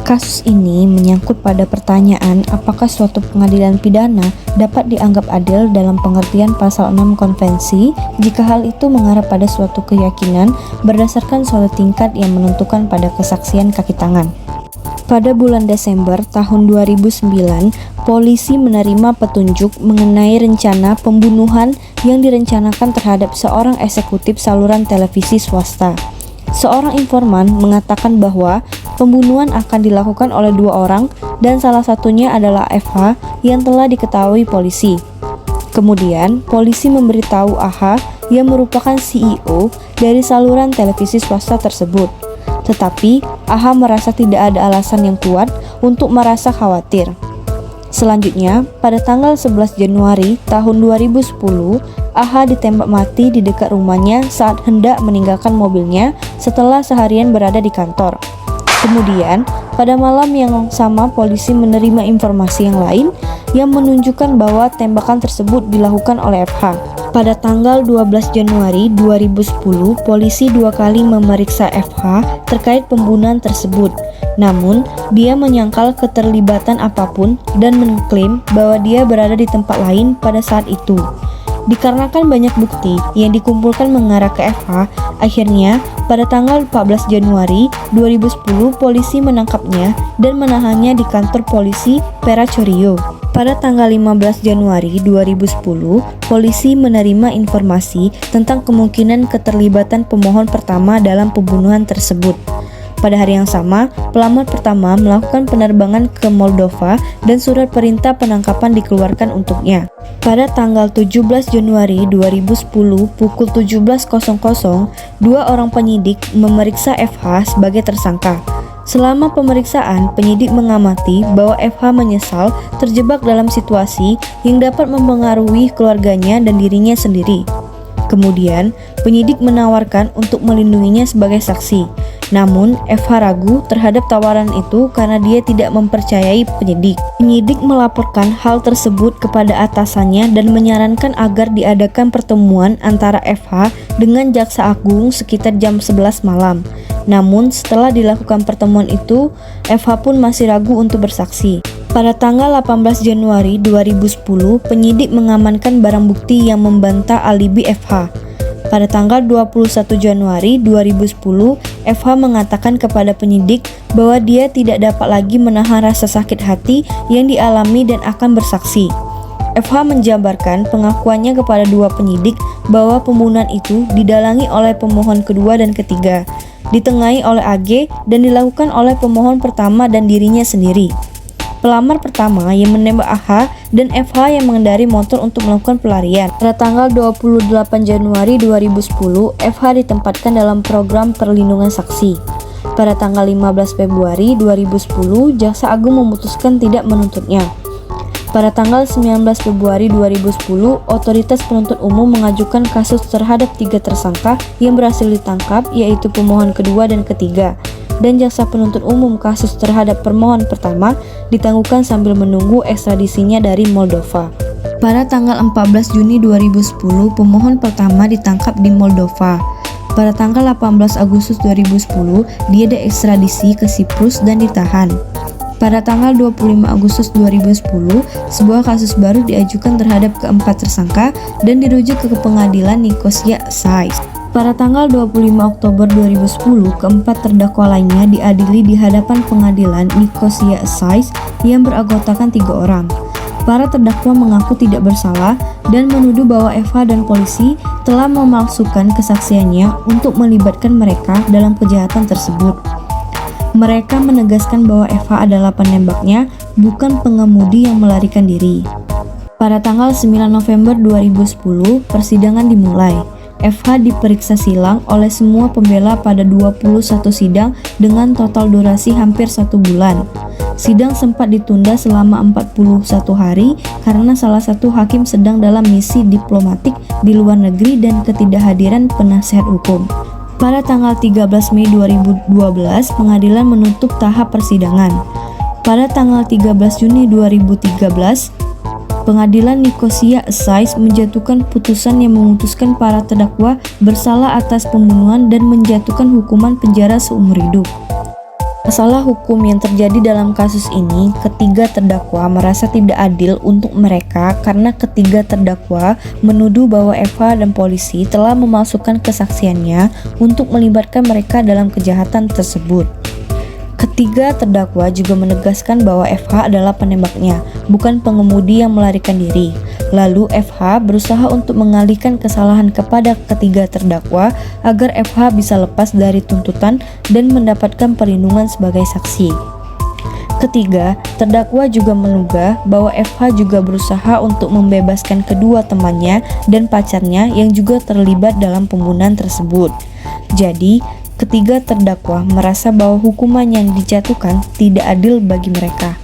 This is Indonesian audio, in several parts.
Kasus ini menyangkut pada pertanyaan apakah suatu pengadilan pidana dapat dianggap adil dalam pengertian pasal 6 konvensi jika hal itu mengarah pada suatu keyakinan berdasarkan suatu tingkat yang menentukan pada kesaksian kaki tangan. Pada bulan Desember tahun 2009, polisi menerima petunjuk mengenai rencana pembunuhan yang direncanakan terhadap seorang eksekutif saluran televisi swasta. Seorang informan mengatakan bahwa pembunuhan akan dilakukan oleh dua orang dan salah satunya adalah FH yang telah diketahui polisi. Kemudian, polisi memberitahu AH yang merupakan CEO dari saluran televisi swasta tersebut. Tetapi, AH merasa tidak ada alasan yang kuat untuk merasa khawatir. Selanjutnya, pada tanggal 11 Januari tahun 2010, AH ditembak mati di dekat rumahnya saat hendak meninggalkan mobilnya setelah seharian berada di kantor. Kemudian, pada malam yang sama polisi menerima informasi yang lain yang menunjukkan bahwa tembakan tersebut dilakukan oleh FH. Pada tanggal 12 Januari 2010, polisi dua kali memeriksa FH terkait pembunuhan tersebut. Namun, dia menyangkal keterlibatan apapun dan mengklaim bahwa dia berada di tempat lain pada saat itu. Dikarenakan banyak bukti yang dikumpulkan mengarah ke FH, akhirnya pada tanggal 14 Januari 2010 polisi menangkapnya dan menahannya di kantor polisi Perachorio. Pada tanggal 15 Januari 2010, polisi menerima informasi tentang kemungkinan keterlibatan pemohon pertama dalam pembunuhan tersebut. Pada hari yang sama, pelamar pertama melakukan penerbangan ke Moldova dan surat perintah penangkapan dikeluarkan untuknya. Pada tanggal 17 Januari 2010 pukul 17.00, dua orang penyidik memeriksa FH sebagai tersangka. Selama pemeriksaan, penyidik mengamati bahwa FH menyesal terjebak dalam situasi yang dapat mempengaruhi keluarganya dan dirinya sendiri. Kemudian, penyidik menawarkan untuk melindunginya sebagai saksi. Namun, FH ragu terhadap tawaran itu karena dia tidak mempercayai penyidik. Penyidik melaporkan hal tersebut kepada atasannya dan menyarankan agar diadakan pertemuan antara FH dengan Jaksa Agung sekitar jam 11 malam. Namun, setelah dilakukan pertemuan itu, FH pun masih ragu untuk bersaksi. Pada tanggal 18 Januari 2010, penyidik mengamankan barang bukti yang membantah alibi FH. Pada tanggal 21 Januari 2010, FH mengatakan kepada penyidik bahwa dia tidak dapat lagi menahan rasa sakit hati yang dialami dan akan bersaksi. FH menjabarkan pengakuannya kepada dua penyidik bahwa pembunuhan itu didalangi oleh pemohon kedua dan ketiga, ditengahi oleh AG dan dilakukan oleh pemohon pertama dan dirinya sendiri. Pelamar pertama yang menembak AH dan FH yang mengendari motor untuk melakukan pelarian. Pada tanggal 28 Januari 2010, FH ditempatkan dalam program perlindungan saksi. Pada tanggal 15 Februari 2010, Jaksa Agung memutuskan tidak menuntutnya. Pada tanggal 19 Februari 2010, otoritas penuntut umum mengajukan kasus terhadap 3 tersangka yang berhasil ditangkap, yaitu pemohon kedua dan ketiga. Dan jaksa penuntut umum kasus terhadap permohon pertama ditangguhkan sambil menunggu ekstradisinya dari Moldova. Pada tanggal 14 Juni 2010, pemohon pertama ditangkap di Moldova. Pada tanggal 18 Agustus 2010, dia diekstradisi ke Siprus dan ditahan. Pada tanggal 25 Agustus 2010, sebuah kasus baru diajukan terhadap keempat tersangka dan dirujuk ke pengadilan Nicosia Sais. Pada tanggal 25 Oktober 2010, keempat terdakwa lainnya diadili di hadapan pengadilan Nicosia Sais yang beranggotakan 3 orang. Para terdakwa mengaku tidak bersalah dan menuduh bahwa FH dan polisi telah memalsukan kesaksiannya untuk melibatkan mereka dalam kejahatan tersebut. Mereka menegaskan bahwa FH adalah penembaknya, bukan pengemudi yang melarikan diri. Pada tanggal 9 November 2010, persidangan dimulai. FH diperiksa silang oleh semua pembela pada 21 sidang dengan total durasi hampir 1 bulan. Sidang sempat ditunda selama 41 hari karena salah satu hakim sedang dalam misi diplomatik di luar negeri dan ketidakhadiran penasihat hukum. Pada tanggal 13 Mei 2012, pengadilan menutup tahap persidangan. Pada tanggal 13 Juni 2013, Pengadilan Nicosia Sais menjatuhkan putusan yang memutuskan para terdakwa bersalah atas pembunuhan dan menjatuhkan hukuman penjara seumur hidup. Masalah hukum yang terjadi dalam kasus ini, ketiga terdakwa merasa tidak adil untuk mereka karena ketiga terdakwa menuduh bahwa Eva dan polisi telah memalsukan kesaksiannya untuk melibatkan mereka dalam kejahatan tersebut. Ketiga terdakwa juga menegaskan bahwa FH adalah penembaknya, bukan pengemudi yang melarikan diri. Lalu FH berusaha untuk mengalihkan kesalahan kepada ketiga terdakwa agar FH bisa lepas dari tuntutan dan mendapatkan perlindungan sebagai saksi. Ketiga, terdakwa juga menduga bahwa FH juga berusaha untuk membebaskan kedua temannya dan pacarnya yang juga terlibat dalam pembunuhan tersebut. Jadi, ketiga terdakwa merasa bahwa hukuman yang dijatuhkan tidak adil bagi mereka.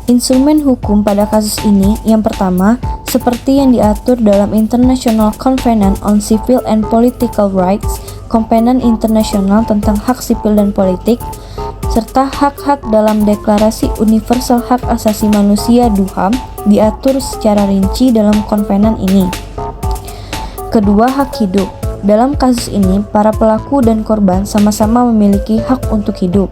Instrumen hukum pada kasus ini yang pertama, seperti yang diatur dalam International Covenant on Civil and Political Rights, Kovenant Internasional tentang hak sipil dan politik, serta hak-hak dalam Deklarasi Universal Hak Asasi Manusia (DUHAM) diatur secara rinci dalam kovenant ini. Kedua, hak hidup. Dalam kasus ini, para pelaku dan korban sama-sama memiliki hak untuk hidup.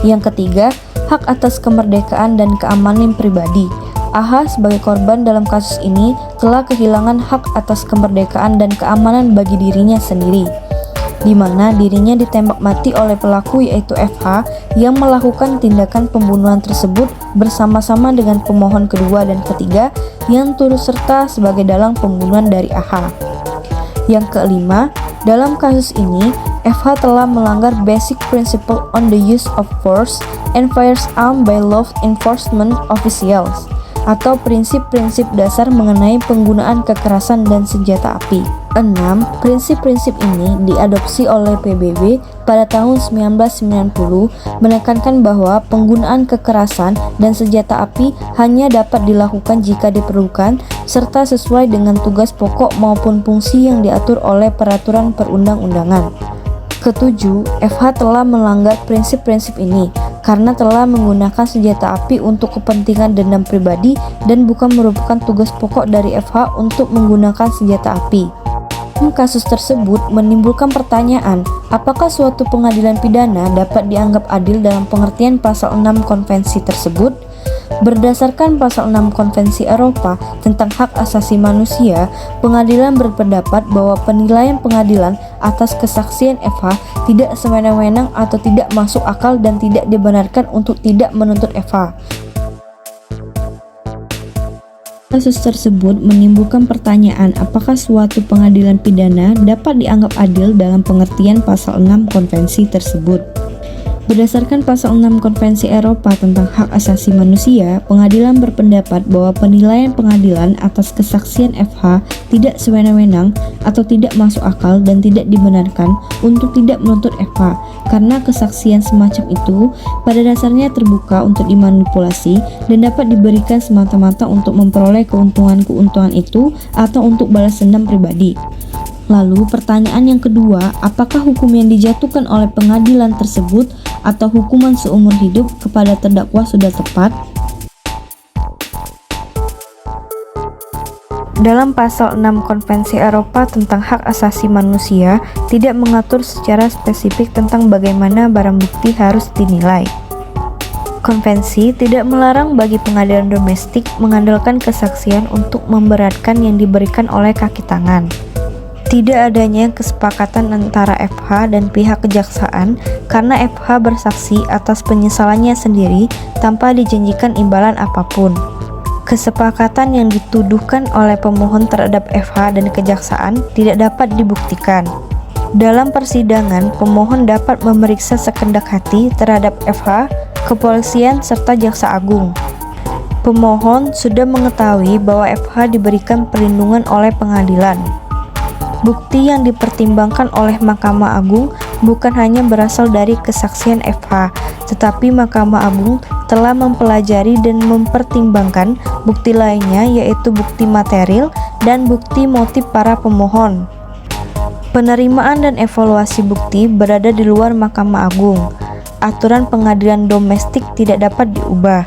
Yang ketiga, hak atas kemerdekaan dan keamanan pribadi. AH sebagai korban dalam kasus ini telah kehilangan hak atas kemerdekaan dan keamanan bagi dirinya sendiri, di mana dirinya ditembak mati oleh pelaku yaitu FH yang melakukan tindakan pembunuhan tersebut bersama-sama dengan pemohon kedua dan ketiga yang turut serta sebagai dalang pembunuhan dari AH. Yang kelima, dalam kasus ini, FH telah melanggar Basic Principle on the Use of Force and Firearms by Law Enforcement Officials, atau prinsip-prinsip dasar mengenai penggunaan kekerasan dan senjata api. 6. Prinsip-prinsip ini diadopsi oleh PBB pada tahun 1990, menekankan bahwa penggunaan kekerasan dan senjata api hanya dapat dilakukan jika diperlukan, serta sesuai dengan tugas pokok maupun fungsi yang diatur oleh peraturan perundang-undangan. Ketujuh, FH telah melanggar prinsip-prinsip ini karena telah menggunakan senjata api untuk kepentingan dendam pribadi dan bukan merupakan tugas pokok dari FH untuk menggunakan senjata api. Kasus tersebut menimbulkan pertanyaan, apakah suatu pengadilan pidana dapat dianggap adil dalam pengertian pasal 6 konvensi tersebut? Berdasarkan pasal 6 Konvensi Eropa tentang Hak Asasi Manusia, pengadilan berpendapat bahwa penilaian pengadilan atas kesaksian FH tidak sewenang-wenang atau tidak masuk akal dan tidak dibenarkan untuk tidak menuntut FH. Kasus tersebut menimbulkan pertanyaan apakah suatu pengadilan pidana dapat dianggap adil dalam pengertian pasal 6 konvensi tersebut. Berdasarkan pasal 6 Konvensi Eropa tentang Hak Asasi Manusia, pengadilan berpendapat bahwa penilaian pengadilan atas kesaksian FH tidak sewenang-wenang atau tidak masuk akal dan tidak dibenarkan untuk tidak menuntut FH karena kesaksian semacam itu pada dasarnya terbuka untuk dimanipulasi dan dapat diberikan semata-mata untuk memperoleh keuntungan-keuntungan itu atau untuk balas dendam pribadi. Lalu pertanyaan yang kedua, apakah hukum yang dijatuhkan oleh pengadilan tersebut atau hukuman seumur hidup kepada terdakwa sudah tepat? Dalam pasal 6 Konvensi Eropa tentang Hak Asasi Manusia tidak mengatur secara spesifik tentang bagaimana barang bukti harus dinilai. Konvensi tidak melarang bagi pengadilan domestik mengandalkan kesaksian untuk memberatkan yang diberikan oleh kaki tangan. Tidak adanya kesepakatan antara FH dan pihak kejaksaan karena FH bersaksi atas penyesalannya sendiri tanpa dijanjikan imbalan apapun. Kesepakatan yang dituduhkan oleh pemohon terhadap FH dan kejaksaan tidak dapat dibuktikan. Dalam persidangan, pemohon dapat memeriksa sekendak hati terhadap FH, kepolisian, serta jaksa agung. Pemohon sudah mengetahui bahwa FH diberikan perlindungan oleh pengadilan. Bukti yang dipertimbangkan oleh Mahkamah Agung bukan hanya berasal dari kesaksian FH, tetapi Mahkamah Agung telah mempelajari dan mempertimbangkan bukti lainnya yaitu bukti material dan bukti motif para pemohon. Penerimaan dan evaluasi bukti berada di luar Mahkamah Agung. Aturan pengadilan domestik tidak dapat diubah.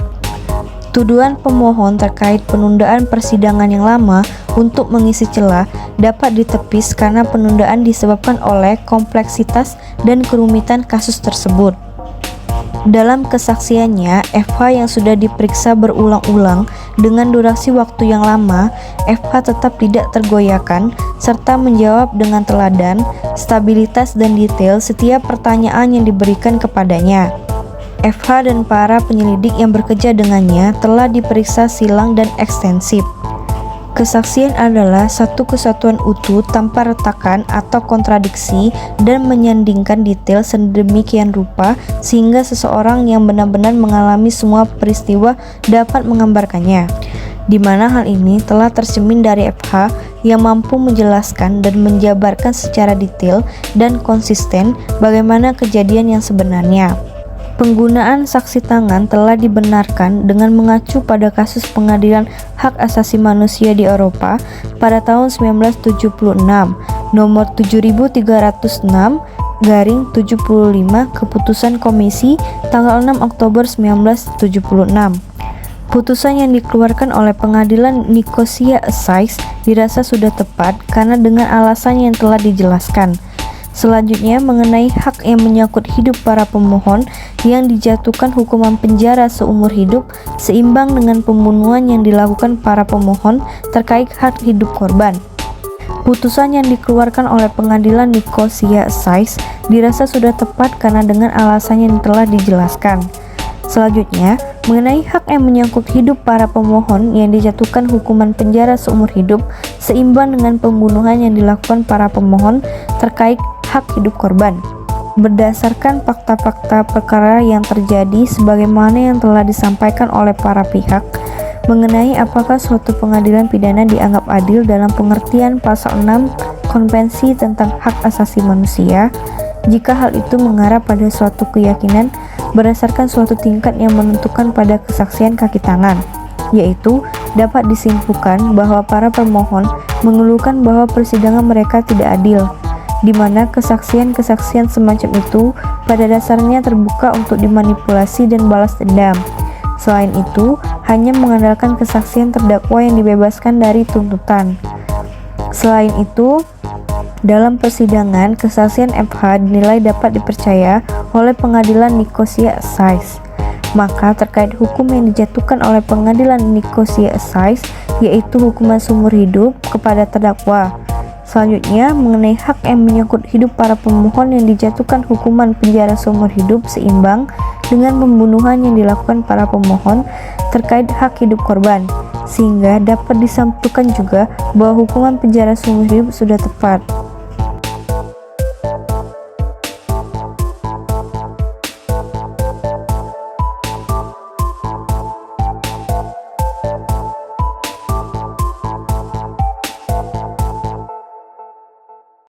Tuduhan pemohon terkait penundaan persidangan yang lama untuk mengisi celah dapat ditepis karena penundaan disebabkan oleh kompleksitas dan kerumitan kasus tersebut. Dalam kesaksiannya, FH yang sudah diperiksa berulang-ulang dengan durasi waktu yang lama, FH tetap tidak tergoyahkan serta menjawab dengan teladan, stabilitas dan detail setiap pertanyaan yang diberikan kepadanya. FH dan para penyelidik yang bekerja dengannya telah diperiksa silang dan ekstensif. Kesaksian adalah satu kesatuan utuh tanpa retakan atau kontradiksi dan menyandingkan detail sedemikian rupa sehingga seseorang yang benar-benar mengalami semua peristiwa dapat menggambarkannya, di mana hal ini telah tercermin dari FH yang mampu menjelaskan dan menjabarkan secara detail dan konsisten bagaimana kejadian yang sebenarnya. Penggunaan saksi tangan telah dibenarkan dengan mengacu pada kasus pengadilan hak asasi manusia di Eropa pada tahun 1976 nomor 7306/75 keputusan komisi tanggal 6 Oktober 1976. Putusan yang dikeluarkan oleh pengadilan Nicosia Assize dirasa sudah tepat karena dengan alasan yang telah dijelaskan. Selanjutnya, mengenai hak yang menyangkut hidup para pemohon yang dijatuhkan hukuman penjara seumur hidup seimbang dengan pembunuhan yang dilakukan para pemohon terkait hak hidup korban. Putusan yang dikeluarkan oleh pengadilan Nicosia Assize dirasa sudah tepat karena dengan alasan yang telah dijelaskan. Selanjutnya, mengenai hak yang menyangkut hidup para pemohon yang dijatuhkan hukuman penjara seumur hidup seimbang dengan pembunuhan yang dilakukan para pemohon terkait hak hidup korban. Berdasarkan fakta-fakta perkara yang terjadi sebagaimana yang telah disampaikan oleh para pihak mengenai apakah suatu pengadilan pidana dianggap adil dalam pengertian pasal 6 Konvensi tentang Hak Asasi Manusia, jika hal itu mengarah pada suatu keyakinan berdasarkan suatu tingkat yang menentukan pada kesaksian kaki tangan, yaitu dapat disimpulkan bahwa para pemohon mengeluhkan bahwa persidangan mereka tidak adil, di mana kesaksian-kesaksian semacam itu pada dasarnya terbuka untuk dimanipulasi dan balas dendam. Selain itu, hanya mengandalkan kesaksian terdakwa yang dibebaskan dari tuntutan. Selain itu, dalam persidangan, kesaksian FH dinilai dapat dipercaya oleh pengadilan Nicosia Assize. Maka terkait hukum yang dijatuhkan oleh pengadilan Nicosia Assize, yaitu hukuman seumur hidup kepada terdakwa. Selanjutnya, mengenai hak yang menyangkut hidup para pemohon yang dijatuhkan hukuman penjara seumur hidup seimbang dengan pembunuhan yang dilakukan para pemohon terkait hak hidup korban, sehingga dapat disimpulkan juga bahwa hukuman penjara seumur hidup sudah tepat.